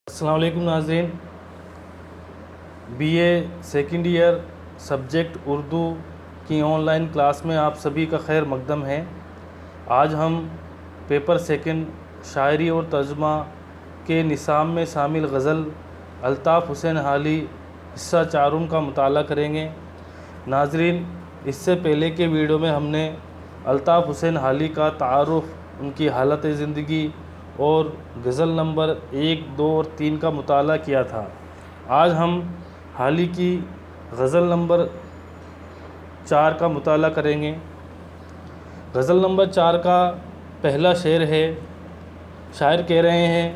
السلام علیکم ناظرین، B A second year subject Urdu کی آن لائن کلاس میں آپ سبھی کا خیر مقدم ہے۔ آج ہم پیپر سیکنڈ شاعری اور ترجمہ کے نصاب میں شامل غزل الطاف حسین حالی حصہ چارم کا مطالعہ کریں گے۔ ناظرین، اس سے پہلے کے ویڈیو میں ہم نے الطاف حسین حالی کا تعارف، ان کی حالت زندگی اور غزل نمبر 1، 2 اور 3 کا مطالعہ کیا تھا۔ آج ہم حالی کی غزل نمبر 4 کا مطالعہ کریں گے۔ غزل نمبر 4 کا پہلا شعر ہے۔ شاعر کہہ رہے ہیں: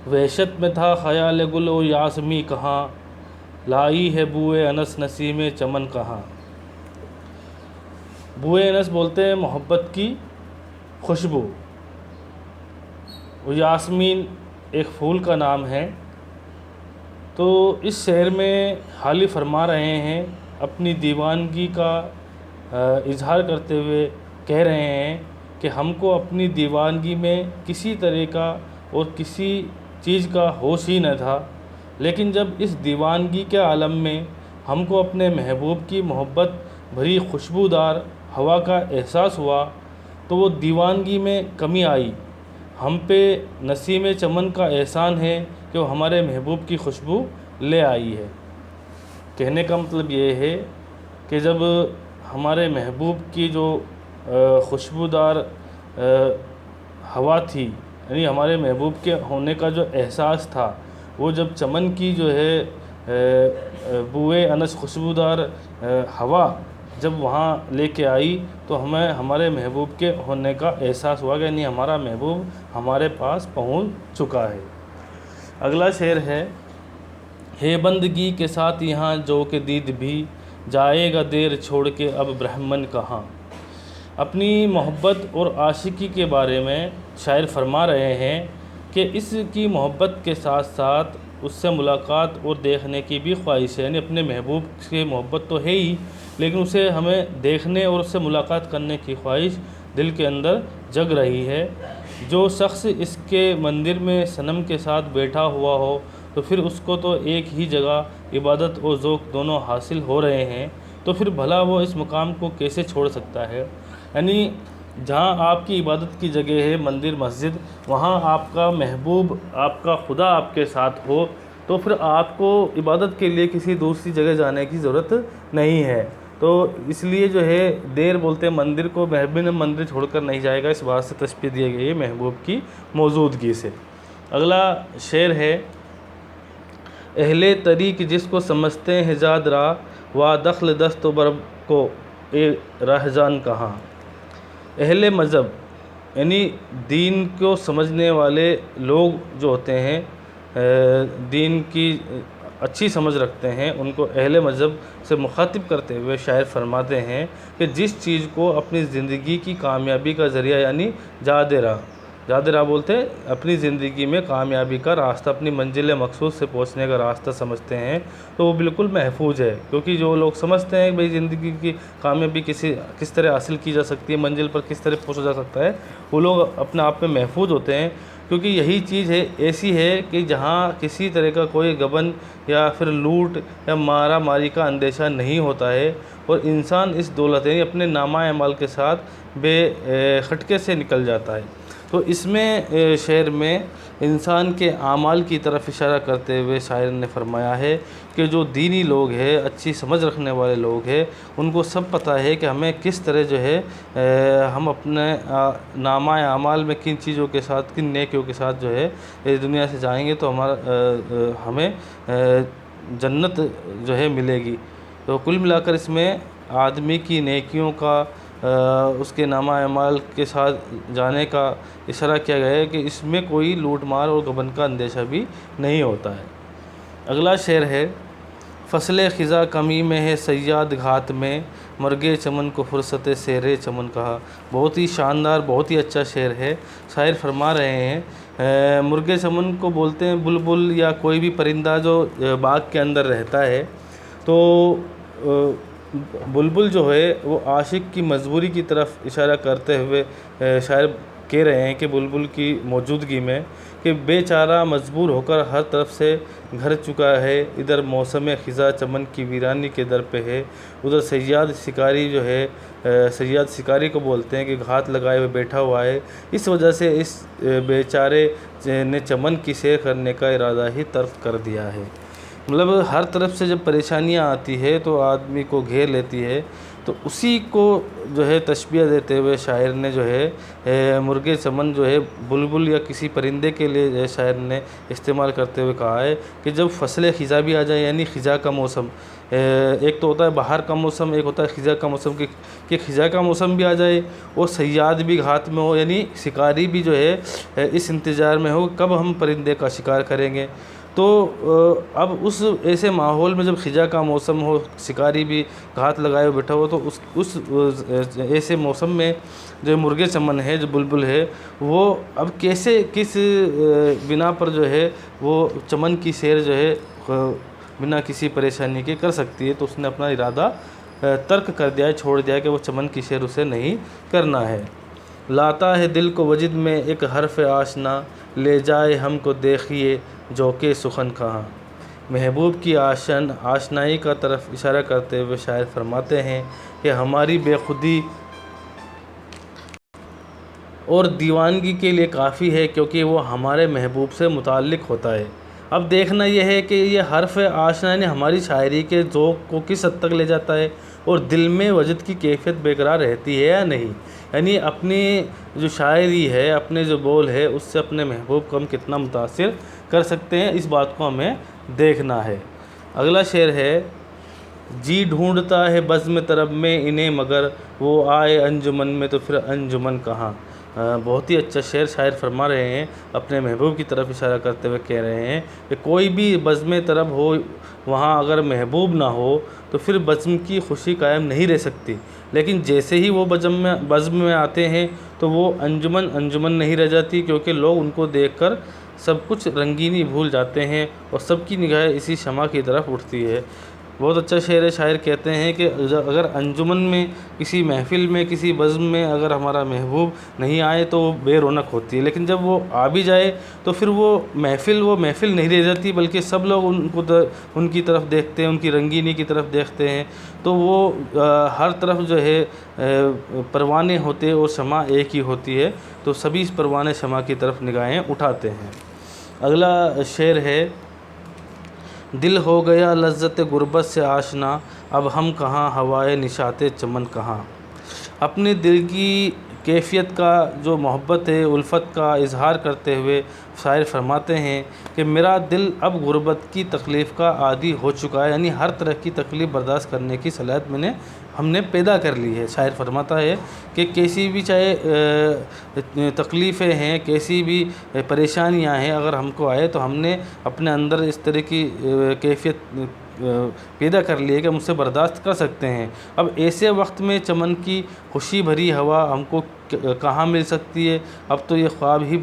وحشت میں تھا خیال گل و یاسمی کہاں، لائی ہے بوئے انس نسیم چمن کہاں۔ بوئے انس بولتے ہیں محبت کی خوشبو، وہ یاسمین ایک پھول کا نام ہے۔ تو اس شعر میں حالی فرما رہے ہیں، اپنی دیوانگی کا اظہار کرتے ہوئے کہہ رہے ہیں کہ ہم کو اپنی دیوانگی میں کسی طرح کا اور کسی چیز کا ہوش ہی نہ تھا، لیکن جب اس دیوانگی کے عالم میں ہم کو اپنے محبوب کی محبت بھری خوشبودار ہوا کا احساس ہوا تو وہ دیوانگی میں کمی آئی۔ ہم پہ نسیم چمن کا احسان ہے کہ وہ ہمارے محبوب کی خوشبو لے آئی ہے۔ کہنے کا مطلب یہ ہے کہ جب ہمارے محبوب کی جو خوشبودار ہوا تھی، یعنی ہمارے محبوب کے ہونے کا جو احساس تھا، وہ جب چمن کی جو ہے بوئے انس خوشبودار ہوا جب وہاں لے کے آئی تو ہمیں ہمارے محبوب کے ہونے کا احساس ہوا کہ یعنی ہمارا محبوب ہمارے پاس پہنچ چکا ہے۔ اگلا شعر ہے بندگی کے ساتھ یہاں جو کہ دید بھی، جائے گا دیر چھوڑ کے اب برہمن کہاں۔ اپنی محبت اور عاشقی کے بارے میں شاعر فرما رہے ہیں کہ اس کی محبت کے ساتھ ساتھ اس سے ملاقات اور دیکھنے کی بھی خواہش ہے، یعنی اپنے محبوب سے محبت تو ہے ہی، لیکن اسے ہمیں دیکھنے اور اس سے ملاقات کرنے کی خواہش دل کے اندر جگ رہی ہے۔ جو شخص اس کے مندر میں صنم کے ساتھ بیٹھا ہوا ہو تو پھر اس کو تو ایک ہی جگہ عبادت اور ذوق دونوں حاصل ہو رہے ہیں، تو پھر بھلا وہ اس مقام کو کیسے چھوڑ سکتا ہے۔ یعنی جہاں آپ کی عبادت کی جگہ ہے، مندر مسجد، وہاں آپ کا محبوب، آپ کا خدا آپ کے ساتھ ہو تو پھر آپ کو عبادت کے لیے کسی دوسری جگہ جانے کی ضرورت نہیں ہے۔ تو اس لیے جو ہے دیر بولتے ہیں مندر کو، محبوب نے مندر چھوڑ کر نہیں جائے گا، اس بات سے تشبیہ دی گئی ہے محبوب کی موجودگی سے۔ اگلا شعر ہے: اہل طریق جس کو سمجھتے ہیں زاد راہ، وا دخل دست و برب کو اے راہجان کہاں۔ اہل مذہب یعنی دین کو سمجھنے والے لوگ جو ہوتے ہیں، دین کی اچھی سمجھ رکھتے ہیں، ان کو اہل مذہب سے مخاطب کرتے ہوئے شاعر فرماتے ہیں کہ جس چیز کو اپنی زندگی کی کامیابی کا ذریعہ، یعنی جاد راہ بولتے ہیں اپنی زندگی میں کامیابی کا راستہ، اپنی منزل مقصود سے پہنچنے کا راستہ سمجھتے ہیں تو وہ بالکل محفوظ ہے، کیونکہ جو لوگ سمجھتے ہیں کہ بھئی زندگی کی کامیابی کس طرح حاصل کی جا سکتی ہے، منزل پر کس طرح پہنچا جا سکتا ہے، وہ لوگ اپنے آپ میں محفوظ ہوتے ہیں، کیونکہ یہی چیز ایسی ہے کہ جہاں کسی طرح کا کوئی غبن یا پھر لوٹ یا مارا ماری کا اندیشہ نہیں ہوتا ہے، اور انسان اس دولت یعنی اپنے نامہ اعمال کے ساتھ بے خٹکے سے نکل جاتا ہے۔ تو اس میں شعر میں انسان کے اعمال کی طرف اشارہ کرتے ہوئے شاعر نے فرمایا ہے کہ جو دینی لوگ ہیں، اچھی سمجھ رکھنے والے لوگ ہیں، ان کو سب پتہ ہے کہ ہمیں کس طرح جو ہے ہم اپنے نامہ اعمال میں کن چیزوں کے ساتھ، کن نیکیوں کے ساتھ جو ہے اس دنیا سے جائیں گے تو ہمیں جنت جو ہے ملے گی۔ تو کل ملا کر اس میں آدمی کی نیکیوں کا، اس کے نامہ اعمال کے ساتھ جانے کا اشارہ کیا گیا ہے کہ اس میں کوئی لوٹ مار اور غبن کا اندیشہ بھی نہیں ہوتا ہے۔ اگلا شعر ہے: فصل خزاں کمی میں ہے صیاد گھات میں، مرغے چمن کو فرصت سیر چمن کہا۔ بہت ہی شاندار، بہت ہی اچھا شعر ہے۔ شاعر فرما رہے ہیں مرغے چمن کو بولتے ہیں بلبل یا کوئی بھی پرندہ جو باغ کے اندر رہتا ہے، تو بلبل جو ہے وہ عاشق کی مجبوری کی طرف اشارہ کرتے ہوئے شاعر کہہ رہے ہیں کہ بلبل کی موجودگی میں کہ بیچارہ مجبور ہو کر ہر طرف سے گھر چکا ہے، ادھر موسم خزاں چمن کی ویرانی کے در پہ ہے، ادھر صیاد شکاری جو ہے صیاد شکاری کو بولتے ہیں کہ گھات لگائے ہوئے بیٹھا ہوا ہے۔ اس وجہ سے اس بیچارے نے چمن کی سیر کرنے کا ارادہ ہی ترک کر دیا ہے۔ مطلب ہر طرف سے جب پریشانیاں آتی ہے تو آدمی کو گھیر لیتی ہے، تو اسی کو جو ہے تشبیہ دیتے ہوئے شاعر نے جو ہے مرغِ چمن جو ہے بلبل یا کسی پرندے کے لیے جو ہے شاعر نے استعمال کرتے ہوئے کہا ہے کہ جب فصل خزاں بھی آ جائے، یعنی خزاں کا موسم، ایک تو ہوتا ہے بہار کا موسم، ایک ہوتا ہے خزاں کا موسم، کہ خزاں کا موسم بھی آ جائے اور صیاد بھی گھات میں ہو، یعنی شکاری بھی جو ہے اس انتظار میں ہو کب ہم پرندے کا شکار کریں گے۔ تو اب اس ایسے ماحول میں جب خزاں کا موسم ہو، شکاری بھی گھات لگائے ہوئے بیٹھا ہو، تو اس ایسے موسم میں جو مرغِ چمن ہے، جو بلبل ہے، وہ اب کیسے کس بنا پر جو ہے وہ چمن کی سیر جو ہے بنا کسی پریشانی کے کر سکتی ہے، تو اس نے اپنا ارادہ ترک کر دیا ہے، چھوڑ دیا ہے کہ وہ چمن کی سیر اسے نہیں کرنا ہے۔ لاتا ہے دل کو وجد میں ایک حرف آشنا، لے جائے ہم کو دیکھیے جو کہ سخن کہاں۔ محبوب کی آشنائی کا طرف اشارہ کرتے ہوئے شاعر فرماتے ہیں کہ ہماری بے خودی اور دیوانگی کے لیے کافی ہے، کیونکہ وہ ہمارے محبوب سے متعلق ہوتا ہے۔ اب دیکھنا یہ ہے کہ یہ حرف آشنا نے ہماری شاعری کے ذوق کو کس حد تک لے جاتا ہے اور دل میں وجد کی کیفیت برقرار رہتی ہے یا نہیں، یعنی اپنی جو شاعری ہے، اپنے جو بول ہے، اس سے اپنے محبوب کو ہم کتنا متاثر کر سکتے ہیں، اس بات کو ہمیں دیکھنا ہے۔ اگلا شعر ہے، جی ڈھونڈتا ہے بزم طرب میں انہیں مگر وہ آئے انجمن میں تو پھر انجمن کہاں۔ بہت ہی اچھا شعر شاعر فرما رہے ہیں، اپنے محبوب کی طرف اشارہ کرتے ہوئے کہہ رہے ہیں کہ کوئی بھی بزم طرب ہو، وہاں اگر محبوب نہ ہو تو پھر بزم کی خوشی قائم نہیں رہ سکتی، لیکن جیسے ہی وہ بزم میں آتے ہیں تو وہ انجمن نہیں رہ جاتی، کیونکہ لوگ ان کو دیکھ کر سب کچھ رنگینی بھول جاتے ہیں اور سب کی نگاہیں اسی شمع کی طرف اٹھتی ہے۔ بہت اچھا شعر ہے، شاعر کہتے ہیں کہ اگر انجمن میں، کسی محفل میں، کسی بزم میں اگر ہمارا محبوب نہیں آئے تو وہ بے رونق ہوتی ہے، لیکن جب وہ آ بھی جائے تو پھر وہ محفل نہیں رہ جاتی، بلکہ سب لوگ ان کی طرف دیکھتے ہیں، ان کی رنگینی کی طرف دیکھتے ہیں، تو وہ ہر طرف جو ہے پروانے ہوتے اور شمع ایک ہی ہوتی ہے، تو سبھی اس پروانے شمع کی طرف نگاہیں اٹھاتے ہیں۔ اگلا شعر ہے، دل ہو گیا لذت غربت سے آشنا، اب ہم کہاں ہوائے نشاط چمن کہاں۔ اپنے دل کی کیفیت کا جو محبت ہے، الفت کا اظہار کرتے ہوئے شاعر فرماتے ہیں کہ میرا دل اب غربت کی تکلیف کا عادی ہو چکا ہے، یعنی ہر طرح کی تکلیف برداشت کرنے کی صلاحیت ہم نے پیدا کر لی ہے۔ شاعر فرماتا ہے کہ کیسی بھی چاہے تکلیفیں ہیں، کیسی بھی پریشانیاں ہیں، اگر ہم کو آئے تو ہم نے اپنے اندر اس طرح کی کیفیت پیدا کر لی ہے کہ ہم اسے برداشت کر سکتے ہیں۔ اب ایسے وقت میں چمن کی خوشی بھری ہوا ہم کو کہاں مل سکتی ہے؟ اب تو یہ خواب ہی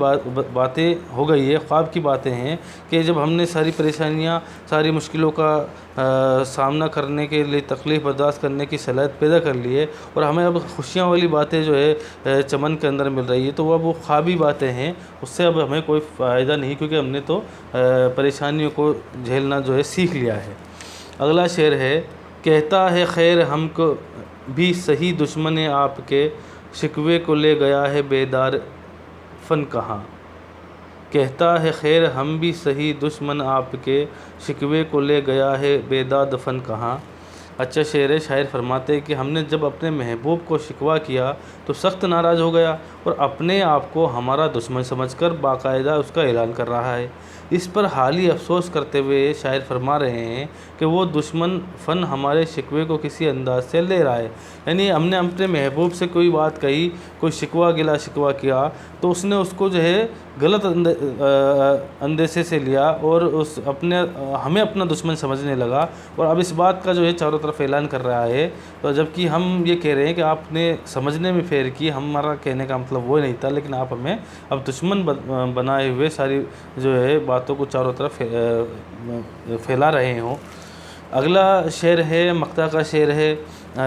باتیں ہو گئی ہے، خواب کی باتیں ہیں کہ جب ہم نے ساری پریشانیاں، ساری مشکلوں کا سامنا کرنے کے لیے، تکلیف برداشت کرنے کی صلاحیت پیدا کر لی ہے اور ہمیں اب خوشیاں والی باتیں جو ہے چمن کے اندر مل رہی ہے، تو وہ خوابی باتیں ہیں، اس سے اب ہمیں کوئی فائدہ نہیں، کیونکہ ہم نے تو پریشانیوں کو جھیلنا جو ہے سیکھ لیا ہے۔ اگلا شعر ہے، کہتا ہے خیر ہم کو بھی صحیح دشمن آپ کے، شکوے کو لے گیا ہے بیدار فن کہاں۔ کہتا ہے خیر ہم بھی صحیح دشمن آپ کے، شکوے کو لے گیا ہے بیداد فن کہاں۔ اچھا شعر ہے، شاعر فرماتے ہیں کہ ہم نے جب اپنے محبوب کو شکوہ کیا تو سخت ناراض ہو گیا اور اپنے آپ کو ہمارا دشمن سمجھ کر باقاعدہ اس کا اعلان کر رہا ہے۔ اس پر حالی افسوس کرتے ہوئے شاعر فرما رہے ہیں کہ وہ دشمن فن ہمارے شکوے کو کسی انداز سے لے رہا ہے، یعنی ہم نے اپنے محبوب سے کوئی بات کہی، کوئی شکوہ گلا شکوہ کیا، تو اس نے اس کو جو ہے غلط اندیشے سے لیا اور ہمیں اپنا دشمن سمجھنے لگا، اور اب اس بات کا جو ہے چاروں طرف اعلان کر رہا ہے، تو جبکہ ہم یہ کہہ رہے ہیں کہ آپ نے سمجھنے میں پھیر کی، ہمارا کہنے کا مطلب وہ نہیں تھا، لیکن آپ ہمیں اب دشمن بنائے ہوئے ساری جو ہے باتوں کو چاروں طرف پھیلا رہے ہوں۔ اگلا شعر ہے، مقطع کا شعر ہے،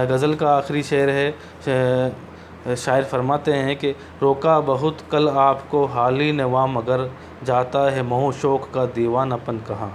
غزل کا آخری شعر ہے۔ شاعر فرماتے ہیں کہ روکا بہت کل آپ کو حالی نے وا مگر، جاتا ہے مہو شوق کا دیوانہ پن کہاں۔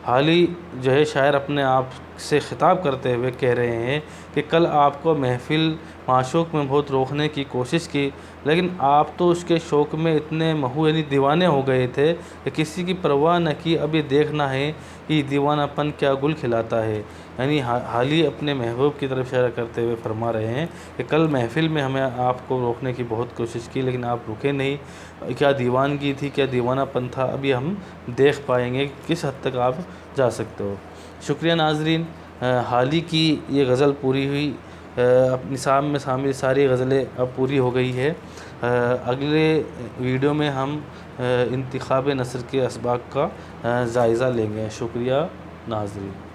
حالی جو ہے شاعر اپنے آپ سے خطاب کرتے ہوئے کہہ رہے ہیں کہ کل آپ کو محفل معشوق میں بہت روکنے کی کوشش کی، لیکن آپ تو اس کے شوق میں اتنے مہو یعنی دیوانے ہو گئے تھے کہ کسی کی پرواہ نہ کی، ابھی دیکھنا ہے کہ دیوانہ پن کیا گل کھلاتا ہے۔ یعنی حالی اپنے محبوب کی طرف اشارہ کرتے ہوئے فرما رہے ہیں کہ کل محفل میں ہمیں آپ کو روکنے کی بہت کوشش کی، لیکن آپ رکے نہیں۔ کیا دیوانگی تھی، کیا دیوانہ پن تھا، ابھی ہم دیکھ پائیں گے کہ کس حد تک آپ جا سکتے ہو۔ شکریہ ناظرین، حالی کی یہ غزل پوری ہوئی، نصاب میں شامل ساری غزلیں اب پوری ہو گئی ہے۔ اگلے ویڈیو میں ہم انتخاب نثر کے اسباق کا جائزہ لیں گے۔ شکریہ ناظرین۔